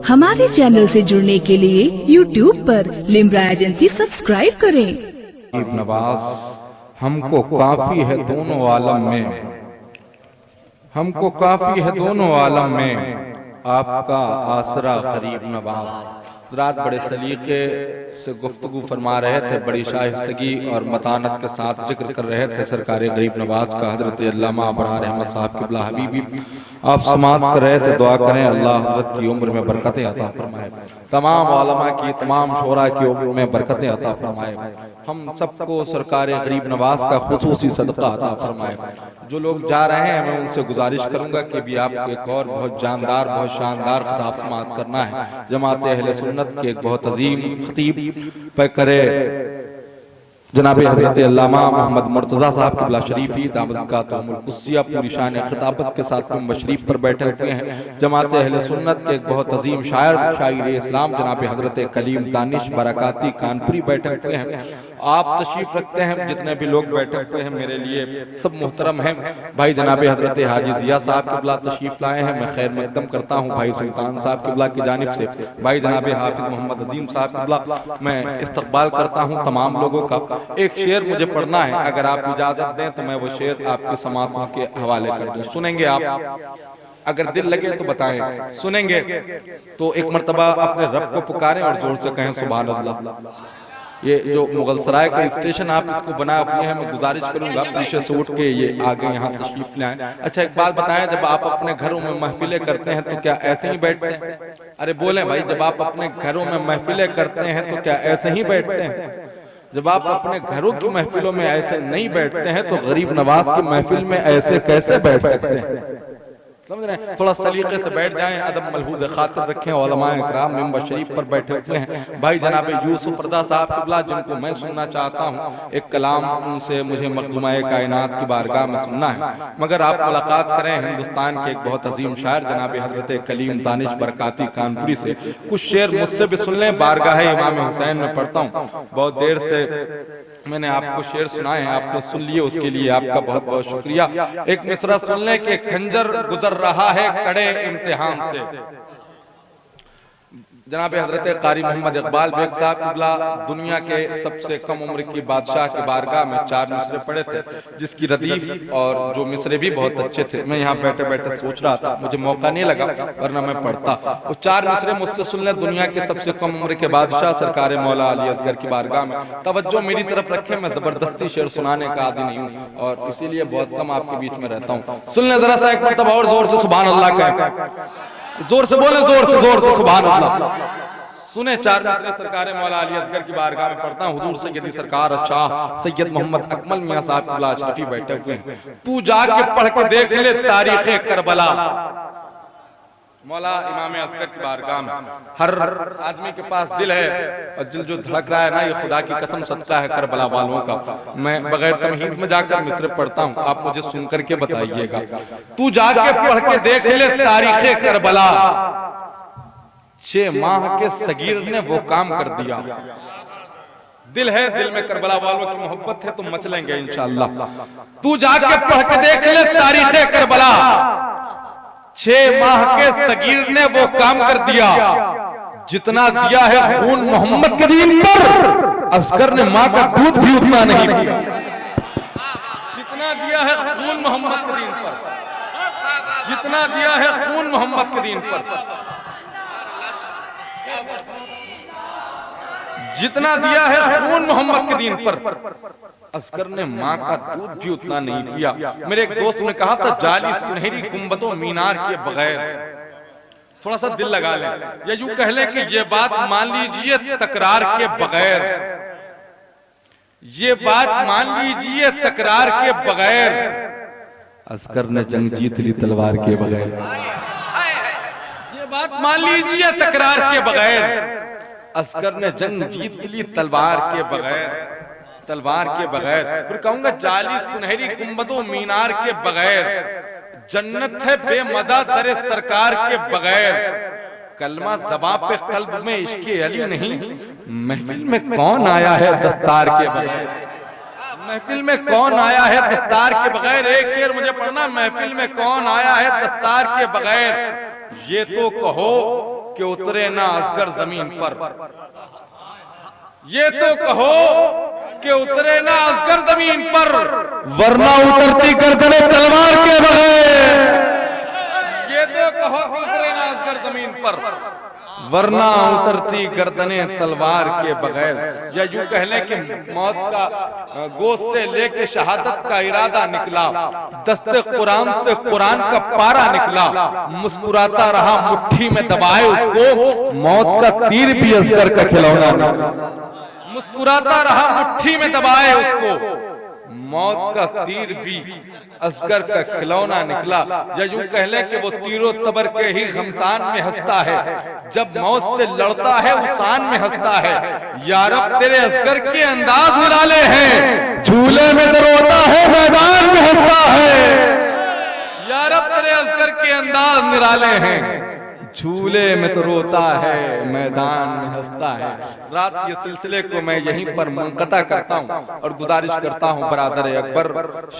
हमारे चैनल से जुड़ने के लिए YouTube पर लिम्रा एजेंसी सब्सक्राइब करें। नवाज हमको काफी है दोनों आलम में, हमको काफी है दोनों आलम में, आपका आसरा गरीब नवाज। हज़रात बड़े सलीके से गुफ्तगू फरमा रहे थे, बड़ी शाइस्तगी और मतानत के साथ जिक्र कर रहे थे सरकार गरीब नवाज का। हजरत अल्लामा अबरार अहमद साहब क़िबला हबीबी आप समात कर रहे थे। दुआ करें अल्लाह हजरत की उम्र में बरकतें अता फरमाए, तमाम उलमा की तमाम शोरा की उम्र में बरकतें अता फरमाए, हम सबको सरकार गरीब नवाज का खुसूसी सदका अता फरमाए। जो लोग जा रहे हैं मैं उनसे गुजारिश करूंगा कि भी आपको एक और बहुत जानदार बहुत शानदार खिताब समात करना है। जमात अहले सुन्नत के एक बहुत अजीम खतीब पे करे जनाब हजरत अल्लामा मोहम्मद मुर्तजा साहब क़िबला शरीफी दामद का तमुलकुस्सिया पूरी शान खिताबत के साथ शरीफ पर बैठे हुए हैं। जमात अहले सुन्नत के एक बहुत अजीम शायर इस्लाम जनाब हजरत कलीम दानिश बरकाती कानपुरी बैठे हुए हैं। आप तशरीफ रखते हैं, जितने भी लोग बैठे हुए हैं मेरे लिए सब मुहतरम हैं। भाई जनाब हजरत हाजी जिया साहब क़िबला तशरीफ लाए हैं, मैं खैर मकदम करता हूँ भाई सुल्तान साहब क़िबला की जानिब से। भाई जनाब हाफिज मोहम्मद अजीम साहब क़िबला मैं इस्तकबाल करता हूँ तमाम लोगों का। एक शेर मुझे पढ़ना है, अगर आप इजाजत दें तो मैं वो शेर आपके समातों के हवाले कर दूं। सुनेंगे आप? अगर दिल लगे तो बताएं। सुनेंगे तो एक मर्तबा अपने रब को पुकारें और जोर से कहें सुभान अल्लाह। ये जो मुगल सराय का स्टेशन आप इसको बनाए हुए हैं, मैं गुजारिश करूंगा पीछे से उठ के ये आगे यहाँ तशरीफ ले आए। अच्छा एक बात बताएं, जब आप अपने घरों में महफिलें करते हैं तो क्या ऐसे ही बैठते हैं? अरे बोले भाई, जब आप अपने घरों में महफिलें करते हैं तो क्या ऐसे ही बैठते हैं? जब आप अपने घरों की महफिलों में ऐसे नहीं बैठते हैं तो गरीब नवाज की महफिल में ऐसे कैसे बैठ सकते हैं? समझ रहे हैं? थोड़ा सलीके से बैठ जाएं, अदब मलहूज खातिर रखें। उलमाए इकराम मिंबर शरीफ पर बैठे हुए हैं। भाई जनाब यूसुफ रज़ा साहब क़िबला जिनको मैं सुनना चाहता हूँ, एक कलाम उनसे मुझे मखदूमाए कायनात की बारगाह में सुनना है। मगर आप मुलाकात करें हिंदुस्तान के एक बहुत अजीम शायर जनाब हजरत कलीम दानिश बरकाती कानपुरी से। कुछ शेर मुझसे भी सुन लें, बारगाह इमाम हुसैन में पढ़ता हूँ। बहुत देर से मैंने आपको शेर सुनाए हैं, आपने सुन लिए, उसके लिए आपका बहुत बहुत शुक्रिया। एक मिसरा सुन लें कि खंजर गुजर रहा है कड़े इम्तिहान से। जनाब हजरत कारी मोहम्मद इकबाल बेग साहब क़िबला दुनिया के सबसे कम उम्र की बादशाह की बारगाह में 4 मिसरे पढ़े थे, जिसकी रदीफ और जो मिसरे भी बहुत अच्छे थे। मैं यहाँ बैठे बैठे सोच रहा था, मुझे मौका नहीं लगा वरना मैं पढ़ता। वो 4 मिसरे मुझसे सुन लें, दुनिया के सबसे कम उम्र के बादशाह सरकार मौला अली असगर की बारगाह में। तवज्जो मेरी तरफ रखें, मैं जबरदस्ती शेर सुनाने का आदी नहीं हूँ और इसीलिए बहुत कम आपके बीच में रहता हूँ। सुन लें जरा सा एक मरतबा और जोर से सुभान अल्लाह कहें, जोर से बोले, जोर से सुभान अल्लाह। सुने 4 मिसरे सरकार मौला अली असगर की बारगाह में पढ़ता हूँ। हुजूर सैयदी सरकार शाह सैयद मोहम्मद अकमल मियां साहब क़िबला अशरफी बैठे हुए हैं। तू जाके पढ़ के देख ले तारीख़े करबला। मौला इमाम असगर की बारगाह में हर आदमी के पास दिल है और दिल जो धड़क रहा है ना, ये खुदा की कसम सदका है करबला वालों का। मैं बगैर तमहीद में जाकर मिसरे पढ़ता हूँ, आप मुझे सुन करके बताइएगा। तू जाके पढ़ के देख ले तारीख़े करबला, 6 माह के सगीर ने वो काम कर दिया। दिल है, दिल में करबला वालों की मोहब्बत है तो मचलेंगे इंशाअल्लाह। तू जाके पढ़ के देख ले तारीख़े करबला, 6 माह के सगीर ने वो काम कर दिया। जितना दिया है खून मोहम्मद के दीन पर, असगर ने माँ का दूध भी उतना नहीं पिया। जितना दिया है खून मोहम्मद के दीन पर, जितना दिया है खून मोहम्मद के दीन पर, जितना दिया है खून मोहम्मद के दीन पर, असगर ने माँ का दूध भी उतना नहीं पिया। मेरे एक दोस्त ने कहा था, जाली सुनहरी गुंबदों मीनार के बगैर, थोड़ा सा दिल लगा लें या यूं कह लें कि ये बात मान लीजिए तकरार के बगैर, ये बात मान लीजिए तकरार के बगैर, असगर ने जंग जीत ली तलवार के बगैर। ये बात मान लीजिए तकरार के बगैर, असगर ने जंग जीत ली तलवार के बगैर, तलवार के बगैर। फिर कहूंगा जाली सुनहरी गुंबदों मीनार के बगैर, जन्नत है बेमजा दरे सरकार के बगैर। कलमा ज़बां पे कल्ब में इश्क़े अली नहीं, महफिल में कौन आया है दस्तार के बगैर। महफिल में कौन आया है दस्तार के बगैर, एक शेर मुझे पढ़ना, महफिल में कौन आया है दस्तार के बगैर, ये तो कहो कि उतरे ना असगर जमीन पर, ये तो कहो कि उतरे ना असगर जमीन पर, वरना उतरती गर्दने तलवार के बगैर, ये तो कहो कि उतरे ना असगर जमीन पर, वरना उतरती गर्दने तलवार के बगैर। या यूं कह लें कि मौत का गोश्त से लेके शहादत का इरादा निकला, दस्ते कुरान से कुरान का पारा निकला, मुस्कुराता रहा मुट्ठी में दबाए उसको, मौत का तीर भी असगर का खिलौना निकला, मुस्कुराता रहा मुट्ठी में दबाए उसको, मौत का तीर भी असगर का खिलौना निकला। या यूं कह ले कि वो तीरों तबर के ही घमसान में हंसता है, जब मौत से लड़ता है उसान में हंसता है, यारब तेरे असगर के अंदाज निराले हैं, झूले में तो रोता है मैदान में हंसता है, यारब तेरे असगर के अंदाज निराले हैं, झूले में तो रोता है मैदान में हंसता है। रात ये सिलसिले को मैं यहीं पर मुनक़ता करता हूँ और गुजारिश करता हूँ बरादर अकबर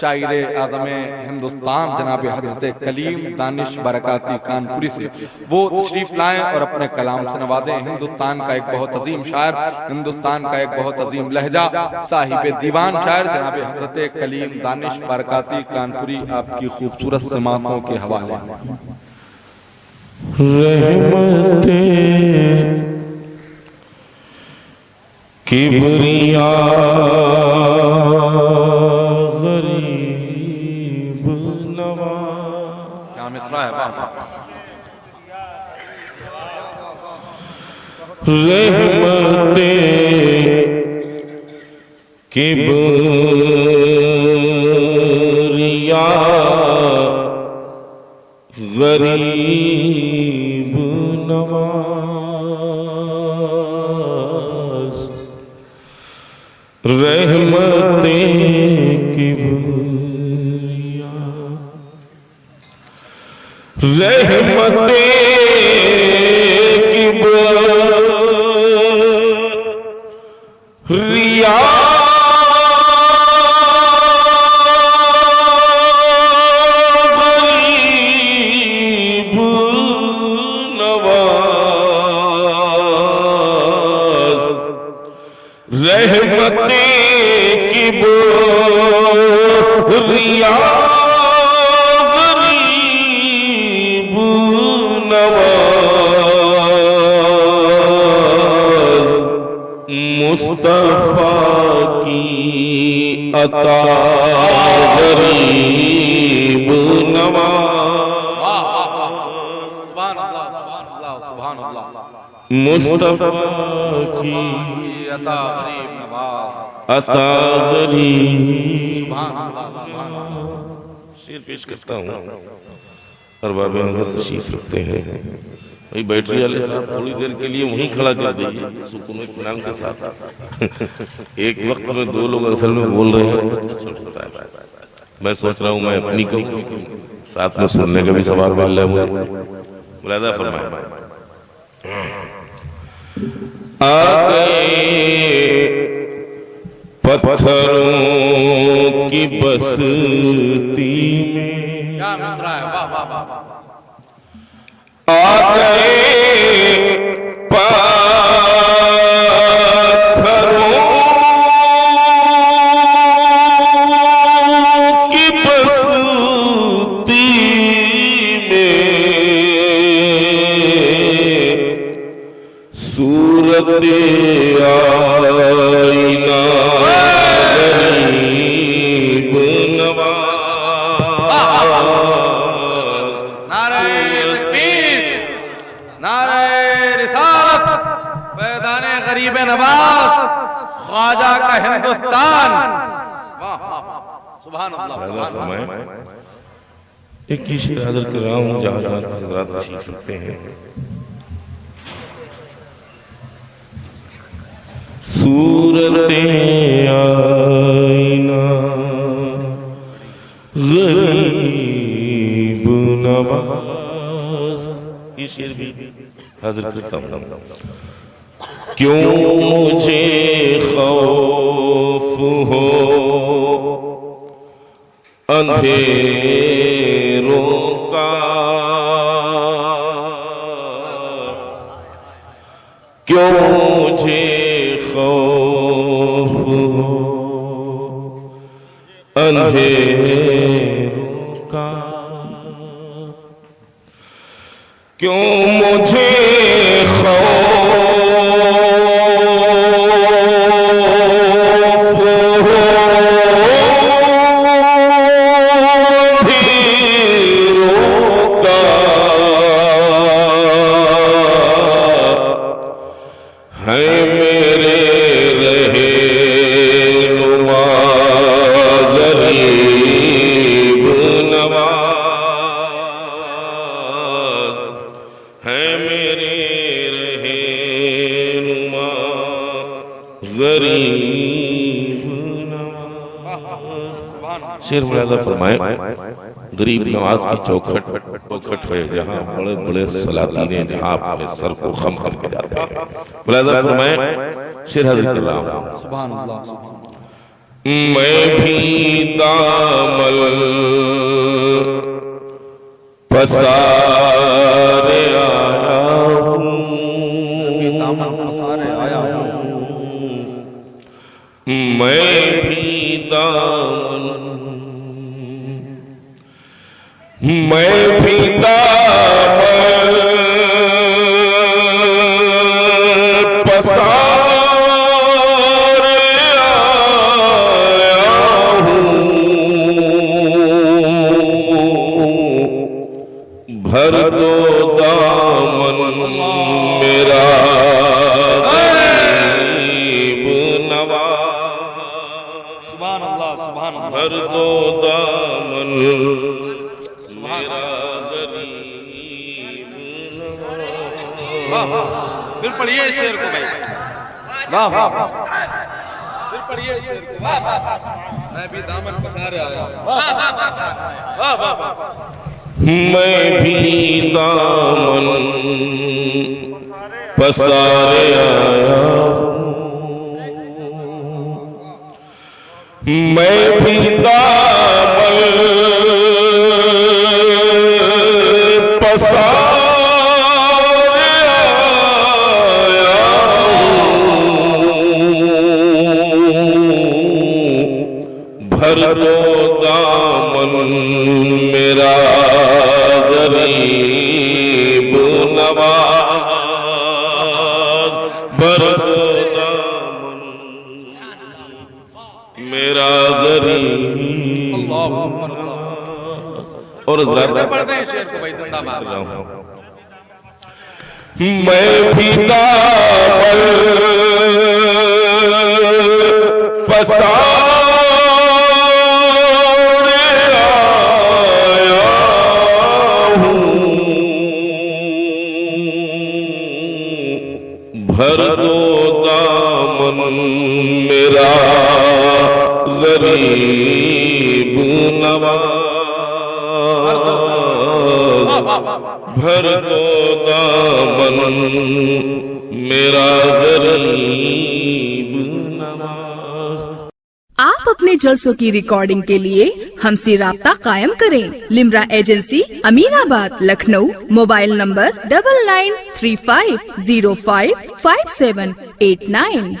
शायर आज़म हिंदुस्तान जनाब हजरत कलीम दानिश बरकाती कानपुरी से वो तशरीफ लाएं और अपने कलाम से नवाजें। हिंदुस्तान का एक बहुत अजीम शायर, हिंदुस्तान का एक बहुत अजीम लहजा, साहिब दीवान शायर जनाब हजरत कलीम दानिश बरकाती कानपुरी आपकी खूबसूरत समातों के हवाले। रहमते किबरिया गरीब नवाज। क्या मिसरा है, वाह वाह। रहमते किबरिया गरीब नवाज, रहमते किबरिया, रहमते किबरिया रहमते किबरिया गरीब नवाज, मुस्तफा की अता गरीब नवाज, मुस्तफा की अता गरीब नवाज, अता गरीब। शेर पेश करता हूँ और बाबे नजर तशरीफ रखते हैं। भाई बैटरी वाले साहब थोड़ी देर के लिए वहीं खड़ा कर दीजिए सुकून इत्मीनान के साथ। एक वक्त में दो लोग असल में बोल रहे हैं, मैं सोच रहा हूँ मैं अपनी कहूँ, साथ में सुनने का भी सवाल मिल रहा है मुझे। मुलादा फरमाए। आ गए पत्थरों की बस्ती में, क्या मिसरा है, वाह वाह वाह। आ गए पत्थरों की बस्ती में, सूरत आईना गरीब नवाज, नारे तकबीर, नारे रिसालत, पैदाने गरीब नवाज, ख्वाजा का हिंदुस्तान। वाह वाह, सुभान अल्लाह, सुभान अल्लाह। एक ही शेर हाजिर कर रहा हूँ जहाँ जहाँ हजरात तशरीफ रखते हैं। सूरत आईना गरीब नवाज, ये शेर भी हाजिर करता हूँ। क्यों मुझे खौफ हो अंधेरों का क्यों मुझे खौफ हो, अंधेरों का क्यों मुझे खौफ हो, अंधेरों का है मेरे रहेनुमा गरीब नवाज, है मेरे रहेनुमा गरीब नवाज। शेर मुलाजा फरमाए, गरीब नवाज की चौखट है जहाँ बड़े बड़े सलातीने जहाँ अपने सर को खम करके जाते हैं। मुलाजा फरमाए, शेर हाजिर कर रहा हूँ। मैं भी दामल पसारे आया हूँ, मैं भी दामन पसारे आया हूँ, भर दो दामन मेरा गरीब नवाज, भर दो दामन मेरा गरीब नवाज। फिर पढ़िए शेर को भाई, वाह वाह, फिर पढ़िए शेर को, वाह मैं भी दामन पसारे आया, वाह वाह वाह, मैं भी दामन पसारे आया हूँ, मैं भी दामन पसारे आया हूँ, भर दो दामन मेरा गरीब नवाज, भर दो दामन मेरा गरीब। और पढ़ते हैं शेर को भाई, जिंदा मार रहा हूँ। मैं भी दामन पसारे आया हूँ, भर दो दामन मेरा गरीब नवाज, भर दो दामन मेरा गरीब नवाज। आप अपने जलसों की रिकॉर्डिंग के लिए हमसे राब्ता कायम करें। Limra agency, Aminabad, Lucknow. Mobile number 9935055789।